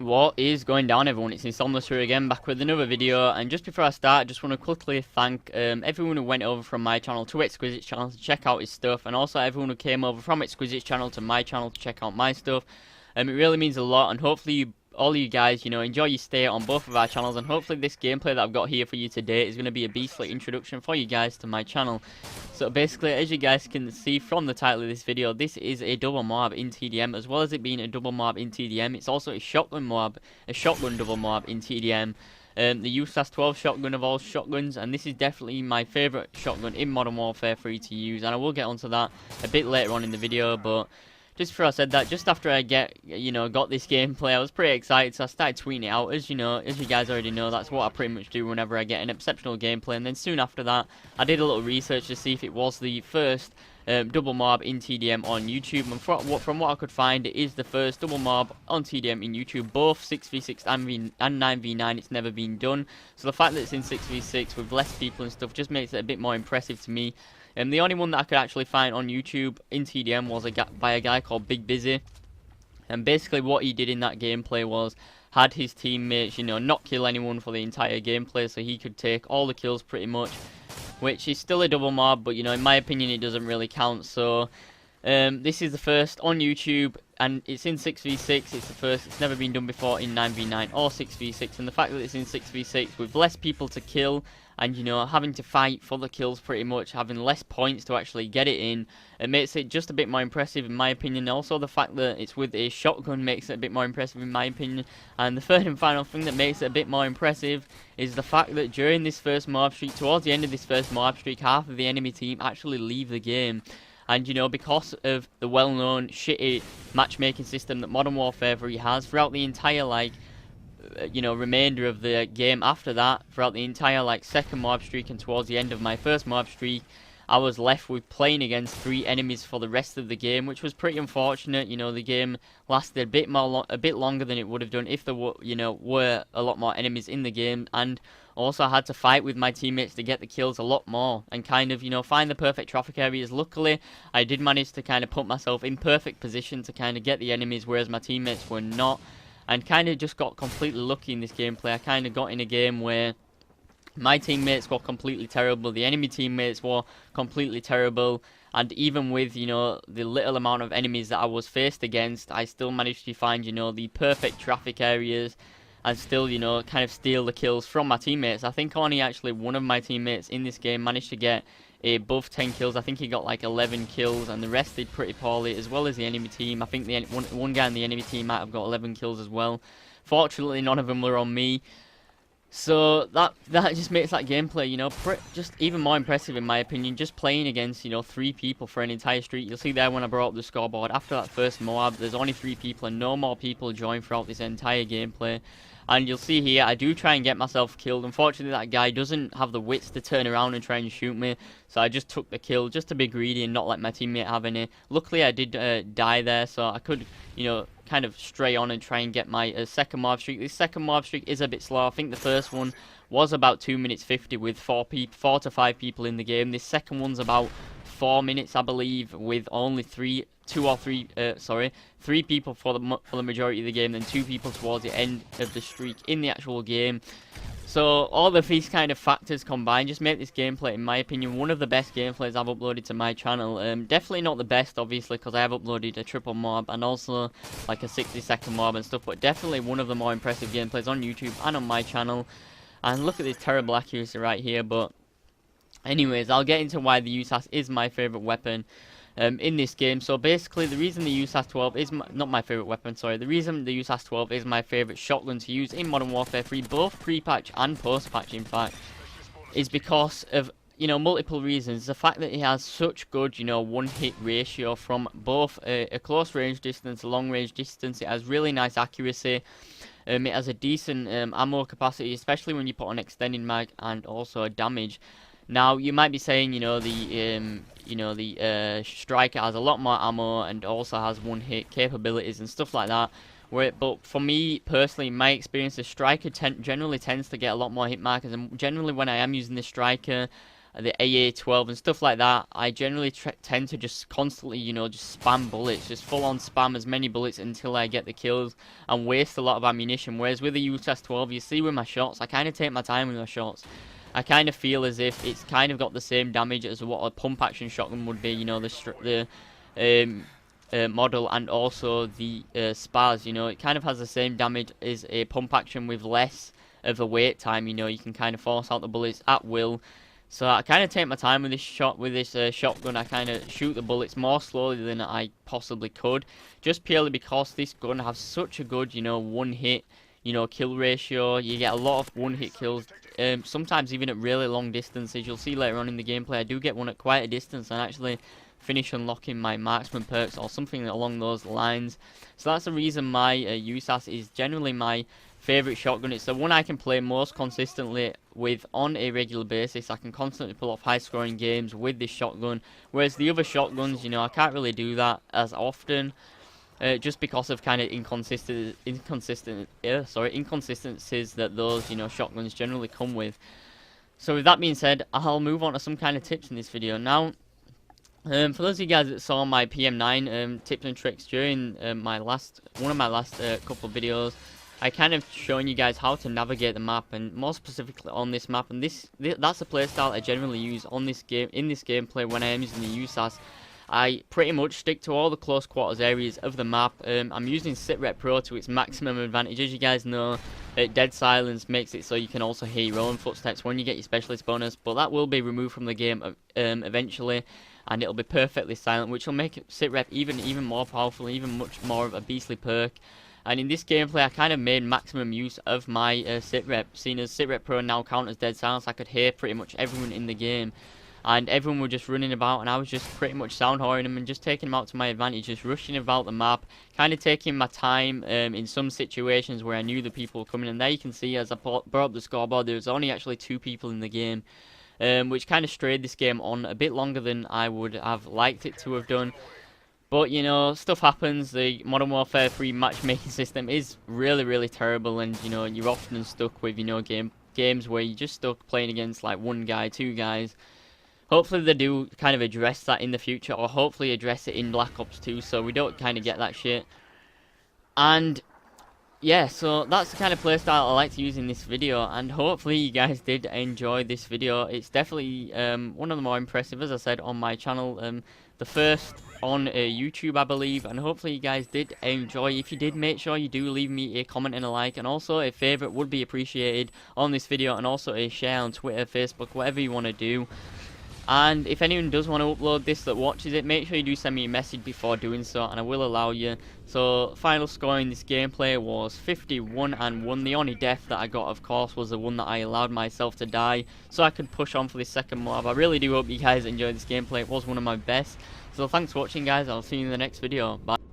What is going down, everyone? It's insomulas here again, back with another video. And just before I start, I just want to quickly thank everyone who went over from my channel to Exquisite's channel to check out his stuff, and also everyone who came over from Exquisite's channel to my channel to check out my stuff. It really means a lot, and hopefully all of you guys, enjoy your stay on both of our channels, and hopefully this gameplay that I've got here for you today is going to be a beastly introduction for you guys to my channel. So basically, as you guys can see from the title of this video, this is a double MOAB in TDM. As well as it being a double MOAB in TDM, it's also a shotgun MOAB, a shotgun double MOAB in TDM. The USAS-12 shotgun of all shotguns, and this is definitely my favourite shotgun in Modern Warfare 3 to use, and I will get onto that a bit later on in the video. But just before I said that, just after I got this gameplay, I was pretty excited, so I started tweeting it out. As you guys already know, that's what I pretty much do whenever I get an exceptional gameplay. And then soon after that, I did a little research to see if it was the first double MOAB in TDM on YouTube. And from what I could find, it is the first double MOAB on TDM in YouTube, both 6v6 and 9v9. It's never been done. So the fact that it's in 6v6 with less people and stuff just makes it a bit more impressive to me. The only one that I could actually find on YouTube in TDM was by a guy called Big Busy. And basically what he did in that gameplay was had his teammates, not kill anyone for the entire gameplay, so he could take all the kills pretty much, which is still a double MOAB, but in my opinion it doesn't really count. So this is the first on YouTube, and it's in 6v6. It's the first. It's never been done before in 9v9 or 6v6, and the fact that it's in 6v6 with less people to kill, and having to fight for the kills pretty much, having less points to actually get it in, it makes it just a bit more impressive in my opinion. Also the fact that it's with a shotgun makes it a bit more impressive in my opinion. And the third and final thing that makes it a bit more impressive is the fact that during this first MOAB streak, towards the end of this first MOAB streak, half of the enemy team actually leave the game. And because of the well-known shitty matchmaking system that Modern Warfare 3 has, throughout the entire remainder of the game after that, throughout the entire second MOAB streak and towards the end of my first MOAB streak, I was left with playing against 3 enemies for the rest of the game, which was pretty unfortunate. The game lasted a bit longer than it would have done if there were were a lot more enemies in the game, and also I had to fight with my teammates to get the kills a lot more and kind of find the perfect traffic areas. Luckily, I did manage to kind of put myself in perfect position to kind of get the enemies, whereas my teammates were not. And kind of just got completely lucky in this gameplay. I kind of got in a game where my teammates were completely terrible, the enemy teammates were completely terrible, and even with the little amount of enemies that I was faced against, I still managed to find the perfect traffic areas and still kind of steal the kills from my teammates. I think only actually one of my teammates in this game managed to get above 10 kills. I think he got 11 kills, and the rest did pretty poorly, as well as the enemy team. I think the one guy in the enemy team might have got 11 kills as well. Fortunately, none of them were on me. So that just makes that gameplay, just even more impressive in my opinion. Just playing against 3 people for an entire streak. You'll see there when I brought up the scoreboard, after that first MOAB, there's only 3 people and no more people join throughout this entire gameplay. And you'll see here, I do try and get myself killed. Unfortunately, that guy doesn't have the wits to turn around and try and shoot me, so I just took the kill just to be greedy and not let my teammate have any. Luckily, I did die there, so I could, kind of stray on and try and get my second MOAB streak. This second MOAB streak is a bit slow. I think the first one was about 2 minutes 50 with 4 to 5 people in the game. This second one's about 4 minutes, I believe, with only 3 people for the majority of the game, then 2 people towards the end of the streak in the actual game. So all of these kind of factors combined just make this gameplay, in my opinion, one of the best gameplays I've uploaded to my channel. Definitely not the best, obviously, because I have uploaded a triple MOAB and also a 60-second MOAB and stuff, but definitely one of the more impressive gameplays on YouTube and on my channel. And look at this terrible accuracy right here. But anyways, I'll get into why the USAS is my favourite weapon in this game. So basically, the reason the USAS-12 is not my favourite weapon, sorry, the reason the USAS-12 is my favourite shotgun to use in Modern Warfare 3, both pre-patch and post-patch in fact, is because of multiple reasons. The fact that it has such good one-hit ratio from both a close range distance, a long range distance. It has really nice accuracy. It has a decent ammo capacity, especially when you put on extended mag, and also damage. Now you might be saying, the striker has a lot more ammo and also has one-hit capabilities and stuff like that. But for me personally, in my experience, the striker generally tends to get a lot more hit markers, and generally when I am using the striker, the AA-12 and stuff like that, I generally tend to just constantly, you know, just spam bullets, just full on spam as many bullets until I get the kills and waste a lot of ammunition. Whereas with the USAS-12, you see with my shots, I kind of take my time with my shots. I kind of feel as if it's kind of got the same damage as what a pump action shotgun would be, you know, the model and also the spars, you know, it kind of has the same damage as a pump action with less of a wait time, you know, you can kind of force out the bullets at will. So I kind of take my time with this shotgun. I kind of shoot the bullets more slowly than I possibly could, just purely because this gun has such a good, you know, one hit, you know, kill ratio. You get a lot of one hit kills, sometimes even at really long distances. You'll see later on in the gameplay I do get one at quite a distance and actually finish unlocking my marksman perks or something along those lines. So that's the reason my USAS is generally my favourite shotgun. It's the one I can play most consistently with on a regular basis. I can constantly pull off high scoring games with this shotgun, whereas the other shotguns, you know, I can't really do that as often, just because of kind of inconsistencies that those, you know, shotguns generally come with. So with that being said, I'll move on to some kind of tips in this video now. For those of you guys that saw my PM9 tips and tricks during one of my last couple of videos, I kind of showing you guys how to navigate the map, and more specifically on this map. And that's the playstyle I generally use on this game, in this gameplay when I am using the USAS. I pretty much stick to all the close quarters areas of the map. I'm using SITREP Pro to its maximum advantage. As you guys know, dead silence makes it so you can also hear your own footsteps when you get your specialist bonus, but that will be removed from the game eventually, and it'll be perfectly silent, which will make SITREP even more powerful, even much more of a beastly perk. And in this gameplay, I kind of made maximum use of my SITREP. Seeing as SITREP Pro now counters dead silence, I could hear pretty much everyone in the game. And everyone were just running about, and I was just pretty much sound whoring them and just taking them out to my advantage, just rushing about the map, kind of taking my time in some situations where I knew the people were coming. And there you can see, as I brought up the scoreboard, there was only actually 2 people in the game, which kind of strayed this game on a bit longer than I would have liked it to have done. But, you know, stuff happens. The Modern Warfare 3 matchmaking system is really, really terrible, and, you know, you're often stuck with, you know, games where you're just stuck playing against, like, 1 guy, 2 guys. Hopefully they do kind of address that in the future, or hopefully address it in Black Ops 2, so we don't kind of get that shit. And yeah, so that's the kind of playstyle I like to use in this video, and hopefully you guys did enjoy this video. It's definitely one of the more impressive, as I said, on my channel, the first on YouTube, I believe, and hopefully you guys did enjoy. If you did, make sure you do leave me a comment and a like, and also a favourite would be appreciated on this video, and also a share on Twitter, Facebook, whatever you want to do. And if anyone does want to upload this that watches it, make sure you do send me a message before doing so, and I will allow you. So final score in this gameplay was 51-1. The only death that I got, of course, was the one that I allowed myself to die, so I could push on for this second MOAB. I really do hope you guys enjoyed this gameplay. It was one of my best. So thanks for watching, guys. I'll see you in the next video. Bye.